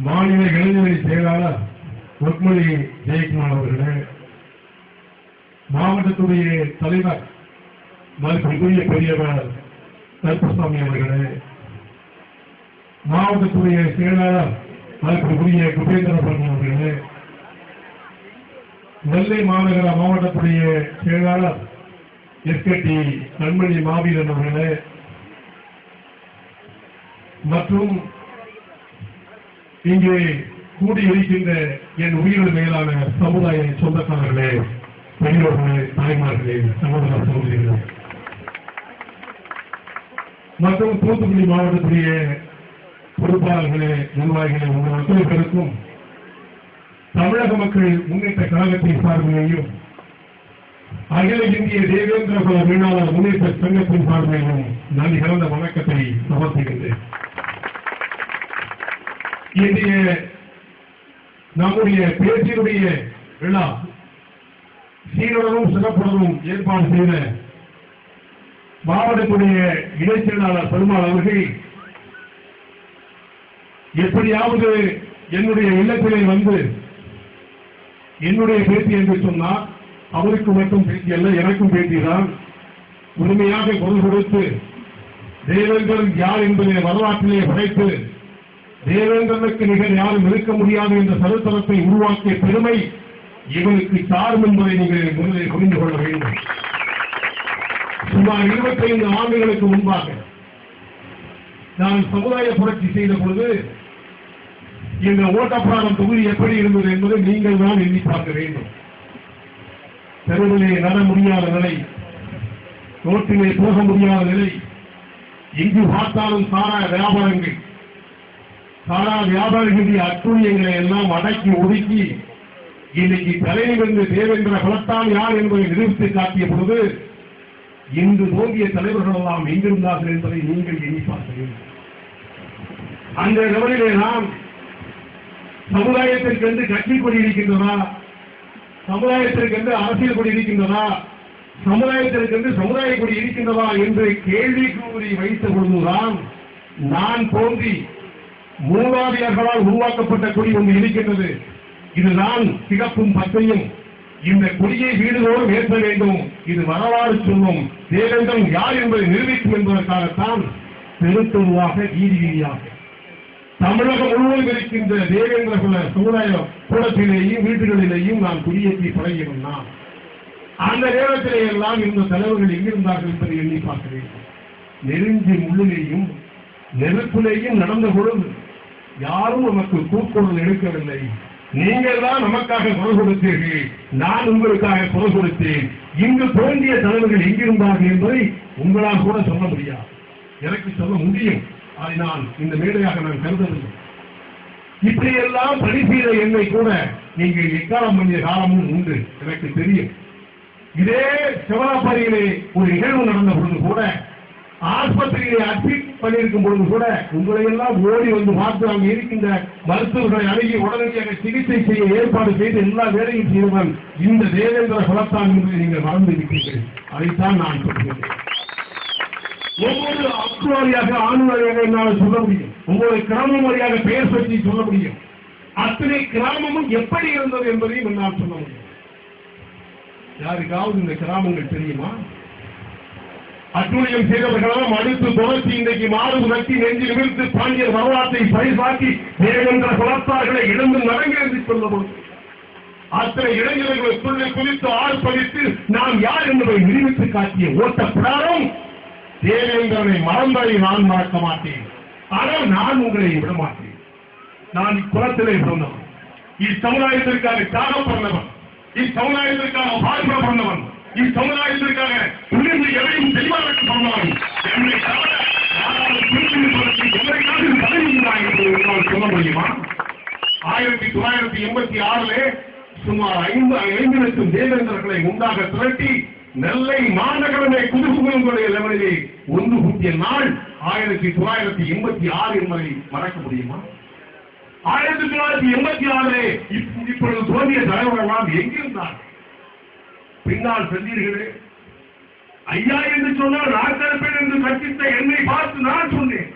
மாநில இளைஞரணி செயலாளர் பொற்மொழி ஜெயக்குமார் அவர்களே, மாவட்டத்துடைய தலைவர் மதிப்புக்குரிய பெரியவர் கருப்பசாமி அவர்களே, மாவட்டத்துடைய செயலாளர் மதிப்புக்குரிய குபேந்திரபுரம் அவர்களே, நெல்லை மாநகர மாவட்டத்துடைய செயலாளர் எஸ்கேடி கண்மணி மாவீரன் அவர்களே மற்றும் இங்கே கூடியிருக்கின்ற என் உயிரிழந்த மேலான சமுதாய சொந்தக்காரர்களே, பெரியோர்களே, தாய்மார்களே, சகோதர சகோதரிகளே மற்றும் தூத்துக்குடி மாவட்டத்துடைய பொறுப்பாளர்களே, நிர்வாகிகளே, உங்கள் அத்தனை பேருக்கும் தமிழக மக்கள் முன்னேற்ற கழகத்தின் சார்பிலேயும் அகில இந்திய தேவேந்திர குல மீனாளர் முன்னேற்ற சங்கத்தின் சார்பிலேயும் நன்றி கலந்த வணக்கத்தை சமர்ப்பிக்கின்றேன். இன்றைய நம்முடைய பேச்சினுடைய விழா சீருடனும் சிறப்புடனும் ஏற்பாடு செய்த மாவட்டத்துடைய இணைச் செயலாளர் பெருமாள் அவர்கள் எப்படியாவது என்னுடைய இல்லத்திலே வந்து என்னுடைய பேட்டி என்று சொன்னார். அவருக்கு மட்டும் பேட்டி அல்ல, எனக்கும் பேட்டிதான். உரிமையாக குரல் கொடுத்து தேவேந்திரன் யார் என்பதை வரலாற்றிலே படைத்து தேவேந்திரனுக்கு நிகர் யாரும் இருக்க முடியாது என்ற சரித்திரத்தை உருவாக்கிய பெருமை இவருக்கு சாரும் என்பதை நீங்கள் முதலில் புரிந்து கொள்ள வேண்டும். சுமார் 25 ஆண்டுகளுக்கு முன்பாக நான் சமுதாய புரட்சி செய்த பொழுது இந்த ஓட்டப்பிராடம் தொகுதி எப்படி இருந்தது என்பதை நீங்கள் தான் எண்ணி பார்க்க வேண்டும். தெருவிலே நட முடியாத நிலை, ரோட்டிலே போக முடியாத நிலை, எங்கு பார்த்தாலும் சாரா வியாபாரங்கள், சாரா வியாபாரிகளுடைய அத்துழியங்களை எல்லாம் அடக்கி ஒதுக்கி இன்னைக்கு தலையிலிருந்து தேவேந்திர குலத்தான் யார் என்பதை நிரூபித்து காட்டிய பொழுது இன்று தோன்றிய தலைவர்கள் எல்லாம் எங்கிருந்தார்கள் என்பதை நீங்கள் எண்ணி பார்க்க வேண்டும். அந்த நிலையிலே நாம் சமுதாயத்திற்கென்று கட்சி கொடி இருக்கின்றதா, சமுதாயத்திற்கென்று அரசியல் கொடி இருக்கின்றதா, சமுதாயத்திற்கென்று சமுதாய கொடி இருக்கின்றதா என்று கேள்விக்குறி வைத்த பொழுதுதான் நான் தோன்றி மூதாதையர்களால் உருவாக்கப்பட்ட கொடி ஒன்று இருக்கின்றது. இதுதான் சிகப்பும் பச்சையும். இந்த கொடியை வீடுதோறும் ஏற்ற வேண்டும். இது வரலாறு சொல்லும் தேவேந்திரன் யார் என்பதை நிரூபிக்கும் என்பதற்காகத்தான் பெருத்தொருவாக வீதி வீதியாக தமிழகம் முழுவதும் இருக்கின்ற தேவேந்திர குல சமுதாய கூடத்திலேயும் வீடுகளிலேயும் நான் குடியேற்றி பழகியவன் நான். அந்த நேரத்திலே எல்லாம் இந்த தலைவர்கள் எங்கிருந்தார்கள் என்பதை எண்ணி பார்க்கிறேன். நெருஞ்சி முள்ளிலேயும் நெருப்பிலேயும் நடந்த பொழுது யாரும் நமக்கு கூக்குரல் எடுக்கவில்லை. நீங்கள் தான் நமக்காக குரல் கொடுத்தீர்கள், நான் உங்களுக்காக குரல் கொடுத்தேன். இங்கு தோன்றிய தலைவர்கள் எங்கிருந்தார்கள் என்பதை உங்களால் கூட சொல்ல முடியாது. எனக்கு சொல்ல முடியும், அதை நான் இந்த மேடையாக நான் கருதவில்லை. இப்படியெல்லாம் பணி செய்த என்னை கூட நீங்கள் எக்காலம் பண்ணிய காலமும் உண்டு, எனக்கு தெரியும். இதே சிவராபாரியிலே ஒரு நிகழ்வு நடந்த பொழுது கூட, ஆஸ்பத்திரியை அட்மிட் பண்ணியிருக்கும் பொழுது கூட உங்களை எல்லாம் ஓடி வந்து பார்த்து அங்கே இருக்கின்ற மருத்துவர்களை அணுகி உடனடியாக சிகிச்சை செய்ய ஏற்பாடு செய்து எல்லா வேலையும் செய்தவன் இந்த தேவேந்திர குலத்தான் என்பதை நீங்கள் மறந்து இருக்கிறீர்கள். அதைத்தான் நான் சொல்கிறேன். ஒவ்வொரு அக்குவாரியாக ஆணுவாரியாக என்னால் சொல்ல முடியும், ஒவ்வொரு கிராமம் வழியாக பெயர் பற்றி சொல்ல முடியும். அத்தனை கிராமமும் எப்படி இருந்தது என்பதையும் என்னால் சொல்ல முடியும். யாருக்காவது இந்த கிராமங்கள் தெரியுமா? அட்டுழியம் செய்தவர்களெல்லாம் அடுத்து தொடர்ச்சி இன்றைக்கு மாறு நட்டி நெஞ்சில் நிமிர்ந்து பாண்டியர் வரலாற்றை பரிசாக்கி தேவேந்திர குலத்தார்களை இழந்து நடங்க என்று சொல்லப்படும். அத்தனை இளைஞர்களுக்குள்ளே குறித்து ஆர்ப்பரித்து நாம் யார் என்பதை நிரூபித்து காட்டிய ஓட்ட பிராரம் தேவேந்திரனை மறந்ததை நான் மறக்க மாட்டேன். ஆனால் நான் உங்களை விட மாட்டேன். நான் இக்குலத்திலே பிறந்தவன், இச்சமுதாயத்திற்காக தியாகம் பண்ணவன், இச்சமுதாயத்திற்காக பாடுபட பண்ணவன், இச்சமுதாயத்திற்காக துணிந்து எதையும் தெளிவாக பண்ணவன். என்னை தவிர சொல்ல முடியுமா? 1986 சுமார் 5 லட்சம் தேவேந்திரர்களை உண்டாக திரட்டி நெல்லை மாநகரமே குதுகுகளுடைய லெவலிலே ஒன்று கூட்டிய நாள் 1986 என்பதை மறக்க முடியுமா? 1986 இப்பொழுது தோன்றிய தலைவர்களெல்லாம் எங்கிருந்தார்? பின்னால் சென்றீர்களே. ஐயா என்று சொன்னால் நாட்கள் என்று கற்பித்த என்னை பார்த்து நான் சொன்னேன்,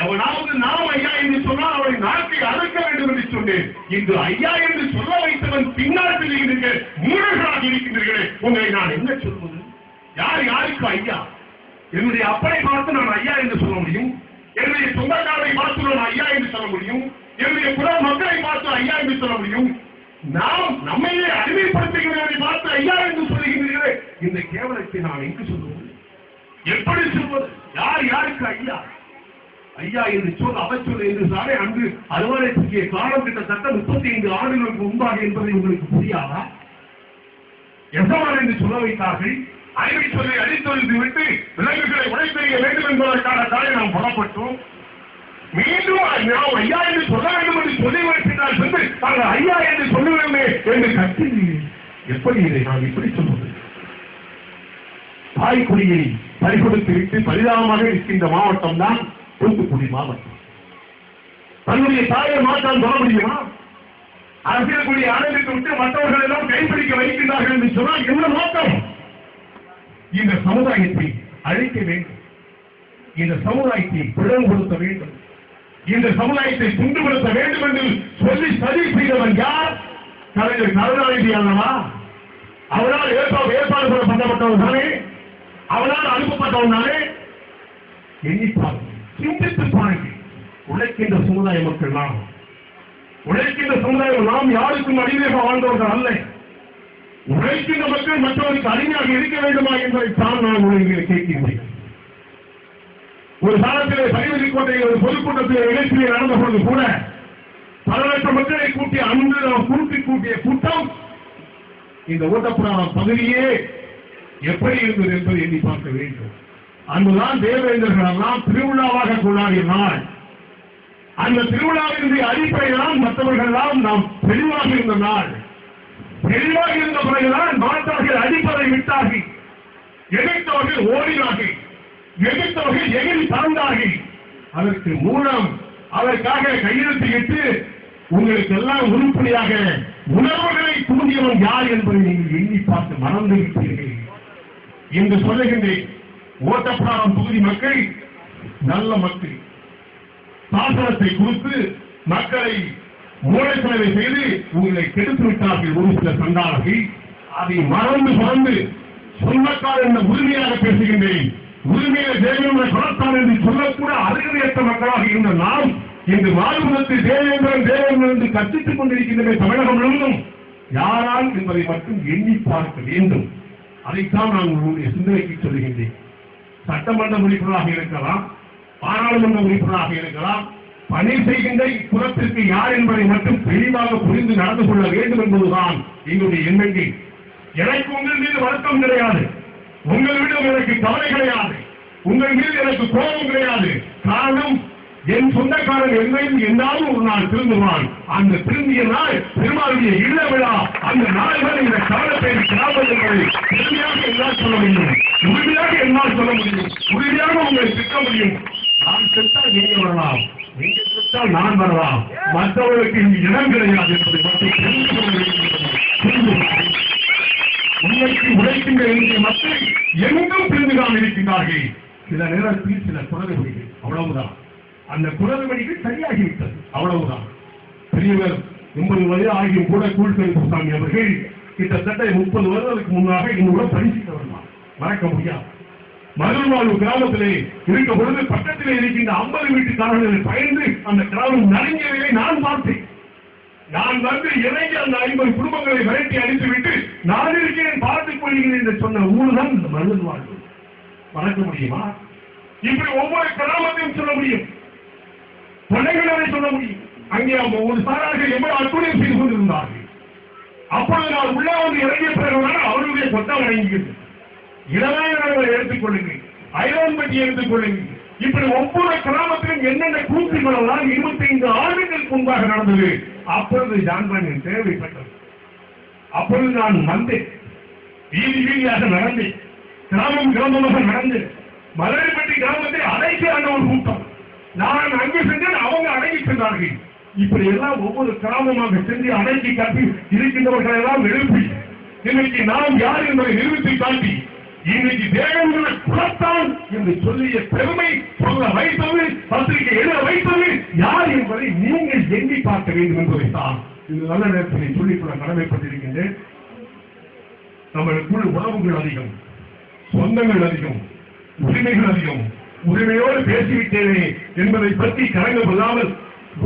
எவனாவது நாம் ஐயா என்று சொன்னால் அவரை நாட்டை அடக்க வேண்டும் சொன்னேன். இன்று ஐயா என்று சொல்ல வைத்தவன் பின்னால் தெரிகிறீர்கள், மூடர்களாக இருக்கின்றீர்களே, உங்களை நான் என்ன சொல்வது? யார் யாருக்கு ஐயா? என்னுடைய அப்பனை பார்த்து நான் ஐயா என்று சொல்ல முடியும், என்னுடைய சொந்தக்காரரை பார்த்து நான் ஐயா என்று சொல்ல முடியும், என்னுடைய புற மக்களை பார்த்து ஐயா என்று சொல்ல முடியும். நாம் நம்மையே அடிமைப்படுத்துகிறவரை பார்த்து ஐயா என்று சொல்லுகின்றீர்களே, இந்த கேவலத்தை நான் எங்கு சொல்லுவது? எப்படி சொல்வது? யார் யாருக்கு ஐயா? ஐயா என்று சொல், அவச்சொல் என்று சாரே அன்று அறுவடை பற்றிய காலம் கிட்டத்தட்ட 35 ஆண்டுகளுக்கு முன்பாக என்பதை உங்களுக்கு புரியாதா? எசமான் என்று சொல்ல வைத்தார்கள். அறிவை சொல்லை அடித்தொழித்து விட்டு விலங்குகளை உடைத்தெறிய வேண்டும் என்பதற்கான தாயை நாம் புறப்பட்டோம். மீண்டும் நாம் ஐயா என்று சொல்ல வேண்டும் என்று சொல்லி வைத்தால் சென்று நாங்கள் ஐயா என்று சொல்லுவேமே என்று கத்தி. எப்படி இதை நான் இப்படி சொல்வது? தாய்க்குடியை பறிகொடுத்து விட்டு பரிதாபமாக இருக்கின்ற மாவட்டம் தான் தூத்துக்குடி மாவட்டம். தன்னுடைய தாயை மாற்றம் சொல்ல முடியுமா? அரசியல் குடியை ஆரம்பித்து விட்டு மற்றவர்கள் எல்லாம் கைப்பிடிக்க வைக்கின்றார்கள் என்று சொன்னால் என்ன நோக்கம்? இந்த சமுதாயத்தை அழிக்க வேண்டும், இந்த சமுதாயத்தை பிளவுபடுத்த வேண்டும், இந்த சமுதாயத்தை துண்டுபடுத்த வேண்டும் என்று சொல்லி சதி செய்தவன் யார்? கலைஞர் கருணாநிதி அல்லவா? அவனால் ஏற்பாடு பண்ணப்பட்டவன் தானே, அவனால் அனுப்பப்பட்டவன் தானே. எண்ணிப்பார், சிந்தித்து பாருங்கள். உழைக்கின்ற சமுதாய மக்கள் நாம், உழைக்கின்ற சமுதாயம் நாம் யாருக்கும் அடிமையாக வாழ்ந்தவர்கள் அல்ல. உழைக்கின்ற மக்கள் மற்றவருக்கு அடிமையாக இருக்க வேண்டுமா என்பதை தான் நான் உங்களை கேட்கின்றேன். ஒரு காலத்திலே பரிவதிக்கோட்டையில் ஒரு பொதுக்கூட்டத்தில் இலக்கிலே நடந்த பொழுது கூட பல லட்சம் மக்களை கூட்டிய அன்று நாம் கூட்டிய கூட்டம் இந்த ஓட்டப்புறம் பகுதியே எப்படி இருந்தது என்பதை எண்ணி பார்க்க வேண்டும். அங்குதான் தேவேந்திரர்கள் எல்லாம் திருவிழாவாக கொண்டாடிய நாள். அந்த திருவிழாவினுடைய அடிப்படையில்தான் மற்றவர்கள் எல்லாம் நாம் தெளிவாக இருந்த நாள். தெளிவாக இருந்த பிறகுதான் மாற்றார்கள் அடிப்படை விட்டார்கள், எதிர்த்தவர்கள் ஓடினார்கள், எதிர்த்தவர்கள் எகிரி தாழ்ந்தார்கள். அதற்கு மூலம் அதற்காக கையெழுத்திட்டு உங்களுக்கு எல்லாம் உருப்படியாக உணர்வுகளை தூண்டியவன் யார் என்பதை நீங்கள் எண்ணி பார்த்து மறந்து விட்டீர்கள் என்று சொல்லுகின்றேன். ஓட்டப்பிராரம் தொகுதி மக்கள் நல்ல மக்கள், சாசனத்தை குறித்து மக்களை மூளைச்சலவை செய்து உங்களை கெடுத்து விட்டார்கள் ஒரு சில சண்டாளர்கள். அதை மறந்து சொந்தக்காரர் என்ற உரிமையாக பேசுகின்றேன். உரிமையை தேவேந்திரன் கொடுத்தான் என்று சொல்லக்கூட அருகதையற்ற மக்களாக இருந்த நாம் இன்று வாழ்வுதத்தில் தேவேந்திரன் என்று கற்பித்துக் கொண்டிருக்கின்றன. தமிழகம் முழுவதும் யாரால் என்பதை மட்டும் எண்ணி பார்க்க வேண்டும். அதைத்தான் நான் உங்களுடைய சிந்தனைக்கு சொல்லுகின்றேன். சட்டமன்ற உறுப்பினராக இருக்கலாம், பாராளுமன்ற உறுப்பினராக இருக்கலாம், பணி செய்கின்ற புறத்திற்கு யார் என்பதை மட்டும் தெளிவாக புரிந்து நடந்து கொள்ள வேண்டும் என்பதுதான் எங்களுடைய எண்ணங்கள். எனக்கு உங்கள் மீது வருத்தம் கிடையாது, உங்களிடம் எனக்கு கவலை கிடையாது, உங்கள் மீது எனக்கு கோபம் கிடையாது. காரணம், என் சொந்தக்காரன் என்னையும் என்னாலும் ஒரு நாள் திருந்துவான். அந்த திரும்பிய நாள் பெருமாளுடைய இல்ல விழா. அந்த நாள்கள் இந்த காலத்தை கிராமம் என்பதை உறுதியாக என்னால் சொல்ல முடியும், உறுதியாக என்னால் சொல்ல முடியும், உறுதியாக உங்களை திட்ட முடியும். நான் சென்றால் நீங்க வரலாம், நீங்க சென்றால் நான் வரலாம், மற்றவர்களுக்கு இங்கு இடம் கிடையாது என்பதை மட்டும் தெரிந்து கொள்ள வேண்டும். உண்மைக்கு உழைக்கின்ற என்ற மக்கள் எங்கும் பிரிந்துதான் இருக்கின்றார்கள். சில நேரத்தில் சில குரல்வழிகள், அவ்வளவுதான். அந்த குரல்வழிகள் சரியாகிவிட்டது, அவ்வளவுதான். பெரியவர் 80 வயது ஆகியும் கூட கூழ்கருப்புசாமி அவர்கள் கிட்டத்தட்ட 30 வருடங்களுக்கு முன்னாக இன்னும் பரிசீலித்தவர்கள் மறக்க முடியாது. மருள்வாழ்வு கிராமத்திலே இருக்க பொழுது பக்கத்திலே இருக்கின்ற 50 வீட்டுக்காரர்களை பயந்து அந்த கிராமம் நடுங்கியதை நான் பார்த்தேன். நான் வந்து இறங்கி அந்த 50 குடும்பங்களை விரட்டி அடித்துவிட்டு நான் இருக்கிறேன் பார்த்துக் கொள்கிறேன் என்று சொன்ன ஊர்தான் இந்த மருள்வாழ்வு. மறக்க முடியுமா? இப்படி ஒவ்வொரு கிராமத்தையும் சொல்ல முடியும், தொலைகளை சொல்ல முடியும். அங்கே ஒரு சாரார்கள் எவ்வளவு அற்புதம் செய்து கொண்டிருந்தார்கள். அப்பொழுது நான் உள்ளே வந்து இறங்கிய பிறகுதான் அவர்களுடைய கொட்டம் வழங்குகிறது. இளநாயகர்களை எடுத்துக் கொள்ளுங்கள், ஐரோன்பட்டி எடுத்துக் கொள்ளுங்கள். இப்படி ஒவ்வொரு கிராமத்திலும் என்னென்ன கூட்டுகள் எல்லாம் 25 ஆண்டுகளுக்கு முன்பாக நடந்தது. அப்பொழுது ஜான்பான் தேவைப்பட்டது. அப்பொழுது நான் வந்தேன், வீதி வீதியாக நடந்தேன், கிராமம் கிராமமாக நடந்தேன். மலரிப்பட்டி கிராமத்தை அடைக்கி ஆன ஒரு கூட்டம். நான் அங்கு சென்றேன், அவங்க அடங்கி சென்றார்கள். இப்படி எல்லாம் ஒவ்வொரு கிராமமாக சென்று அடக்கி காட்டி இருக்கின்றவர்கள் எல்லாம் எழுப்பி இன்னைக்கு நாம் யார் என்பதை நிரூபித்து காட்டி இன்னைக்கு தேவேந்திர குலத்தான் என்று சொல்லிய பெருமை சொல்ல வைத்தது, பத்திரிகை எழுத வைத்தது யார் என்பதை நீங்கள் எண்ணி பார்க்க வேண்டும் என்பதைத்தான் இந்த நல்ல நேரத்தில் சொல்லிக்கொள்ள கடமைப்பட்டிருக்கின்றேன். நம்மளுக்குள் உறவுகள் அதிகம், சொந்தங்கள் அதிகம், உரிமைகள் அதிகம். உரிமையோடு பேசிவிட்டேனே என்பதை பற்றி கலங்கப்படாமல்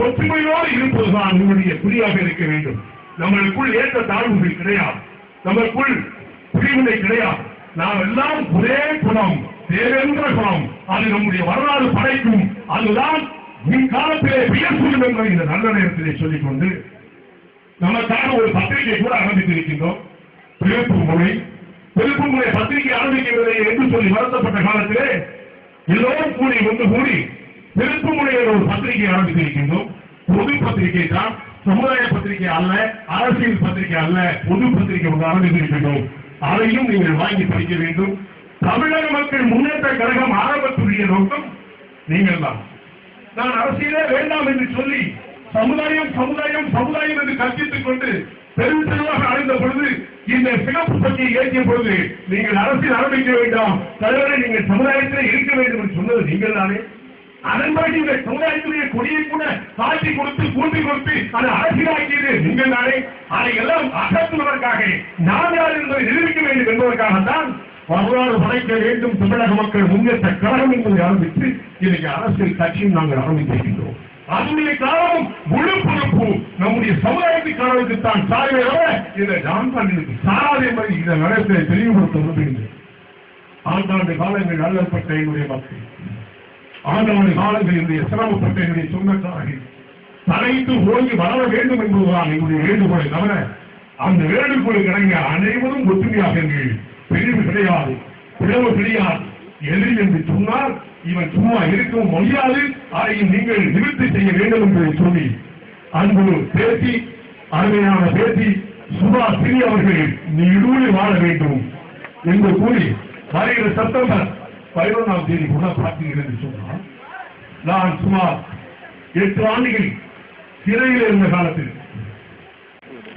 ஒற்றுமையோடு இருப்பதுதான் நம்முடைய குறியாக இருக்க வேண்டும். நம்மளுக்குள் ஏற்ற தாழ்வுகள் கிடையாது, நம்மளுக்குள் பிரிவினை கிடையாது. நாம் எல்லாம் ஒரே குணம், தேவேந்திர குணம். அது நம்முடைய வரலாறு படைக்கும். அதுதான் முன்காலத்திலே வியப்பூடும் என்பதை இந்த நல்ல நேரத்திலே சொல்லிக் கொண்டு நமக்காக ஒரு பத்திரிகை கூட ஆரம்பித்திருக்கின்றோம். திருப்புமுனை பத்திரிகை ஆரம்பிக்கிறது என்று சொல்லி வருத்தப்பட்ட காலத்திலே எல்லோரும் கூடி ஒன்று கூடி திருப்புமுனையில் ஒரு பத்திரிகை ஆரம்பித்திருக்கின்றோம். பொது பத்திரிகை தான், சமுதாய பத்திரிகை அல்ல, அரசியல் பத்திரிகை அல்ல, பொது பத்திரிகை ஒன்று ஆரம்பித்திருக்கின்றோம். அதையும் நீங்கள் வாங்கி படிக்க வேண்டும். தமிழக மக்கள் முன்னேற்ற கழகம் ஆரம்பத்துடைய நோக்கம் நீங்கள் தான். நான் அரசியலே வேண்டாம் என்று சொல்லி சமுதாயம் சமுதாயம் சமுதாயம் என்று கற்பித்துக் கொண்டு பெரும் தெளிவாக அடைந்த பொழுது இந்த சிறப்பு பற்றியை ஏற்றிய பொழுது நீங்கள் அரசியல் ஆரம்பிக்க வேண்டாம், தலைவரை நீங்கள் சமுதாயத்தில் இருக்க வேண்டும் என்று சொன்னது நீங்கள் தானே. அதன் பிறகு இந்த சமுதாயத்துடைய கொடியை கூட காட்டி கொடுத்து கூட்டி கொடுத்து அதை அரசியலாக்கியது நீங்கள் தானே. அதை எல்லாம் அகற்றுவதற்காக நான் யார் என்பதை நிரூபிக்க வேண்டும் என்பதற்காகத்தான் வரலாறு படைக்க வேண்டும் தமிழக மக்கள் முன்னேற்ற கழகம் என்பதை ஆரம்பித்து இன்னைக்கு அரசியல் கட்சியும் நாங்கள் ஆரம்பித்திருக்கின்றோம். அதனுடைய காரணம் முழு பொறுப்பு நம்முடைய சமுதாயத்துக்காரர்களுக்கு தான் சார்பே இதை நான் தான் சாராது என்பதை இந்த நேரத்தை தெளிவுபடுத்த விரும்புகின்றேன். ஆண்டாண்டு காலங்கள் அல்லப்பட்ட என்னுடைய மக்கள், ஆண்டாண்டு காலங்கள் என்னுடைய சிரமப்பட்ட என்னுடைய சொந்தக்காரர்கள் தலைத்து ஓங்கி வளர வேண்டும் என்பதுதான் என்னுடைய வேண்டுகோளை தவிர அந்த வேண்டுகோளை கிடைங்க அனைவரும் ஒற்றுமையாக பிரிவு கிடையாது, பிளவு கிடையாது. எதிரி என்று சொன்னால் இவன் சும்மா இருக்கவும் முடியாது, அதையும் நீங்கள் நிவர்த்தி செய்ய வேண்டும் என்று சொல்லி அன்பு பேசி அருமையான பேசி சுபாஷ் சிறி அவர்கள் நீடூழி வாழ வேண்டும் என்று கூறி வருகிற செப்டம்பர் 11ஆம் தேதி கூட பார்த்தீர்கள் என்று சொன்னால் நான் சுமார் 8 ஆண்டுகள் சிறையில் இருந்த காலத்தில்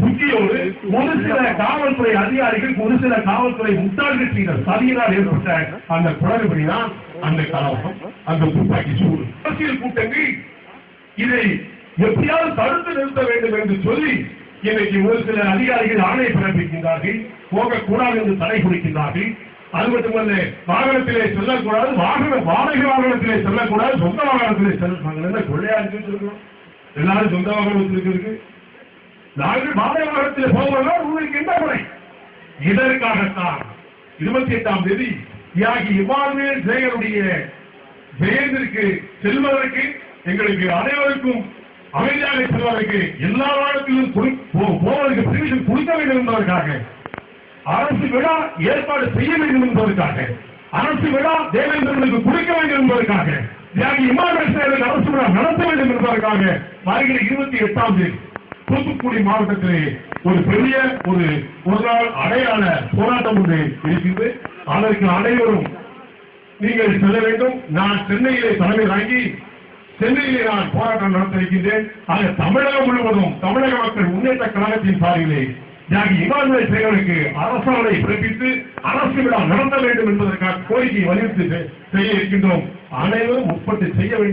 முக்கியோடு ஒரு சில காவல்துறை அதிகாரிகள் ஒரு சில காவல்துறை முட்டாள்கள் செய்த சதியினால் ஏற்பட்ட அந்த குளறுபடிதான் அந்த கலவரம், அந்த துப்பாக்கி சூடு. அரசியல் கூட்டங்கள் இதை எப்படியாவது தடுத்து நிறுத்த வேண்டும் என்று சொல்லி இன்னைக்கு ஒரு சில அதிகாரிகள் ஆணை பிறப்பிக்கின்றார்கள், போகக்கூடாது என்று தடை கொடுக்கின்றார்கள். அது மட்டுமல்ல, வாகனத்திலே செல்லக்கூடாது, வாடகை வாகனத்திலே செல்லக்கூடாது, சொந்த வாகனத்திலே செல்ல கொள்ளையா இருக்கு. எல்லாரும் சொந்த வாகனத்தில் இருக்கு, நாங்கள் வாடகை வாகனத்தில் போவதால் உங்களுக்கு என்ன குறை? இதற்காகத்தான் 28ஆம் தேதி தியாகி இமானுவேல் சேகருடைய ஜெயந்திற்கு செல்வதற்கு எங்களுக்கு அனைவருக்கும் அமைதியாக செல்வதற்கு எல்லா வாரத்திலும் போவதற்கு பெர்மிஷன் கொடுக்க வேண்டும் என்பதற்காக அரசு விழா ஏற்பாடு செய்ய வேண்டும் என்பதற்காக அரசு விழா தேவேந்திரனுக்கு கொடுக்க வேண்டும் என்பதற்காக தியாகி இமானுவேல் சேகருக்கு அரசு விழா நடத்த வேண்டும் என்பதற்காக வருகிற 28ஆம் தேதி தூத்துக்குடி மாவட்டத்திலே ஒரு பெரிய ஒரு நாள் அடையாள போராட்டம் ஒன்று இருக்கிறது. அதற்கு அனைவரும் நீங்கள் செல்ல வேண்டும். நான் சென்னையிலே தலைமை தாங்கி சென்னையிலே நான் போராட்டம் நடத்த இருக்கின்றேன். ஆக தமிழகம் முழுவதும் தமிழக மக்கள் முன்னேற்ற கழகத்தின் சார்பிலே தியாகி இமானுவேல் சேகருக்கு அரசாணை பிறப்பித்து அரசு விழா நடத்த வேண்டும் என்பதற்காக கோரிக்கை வலியுறுத்தி செய்ய இருக்கின்றோம். அனைவரும் உட்பட்டு செய்ய வேண்டும்.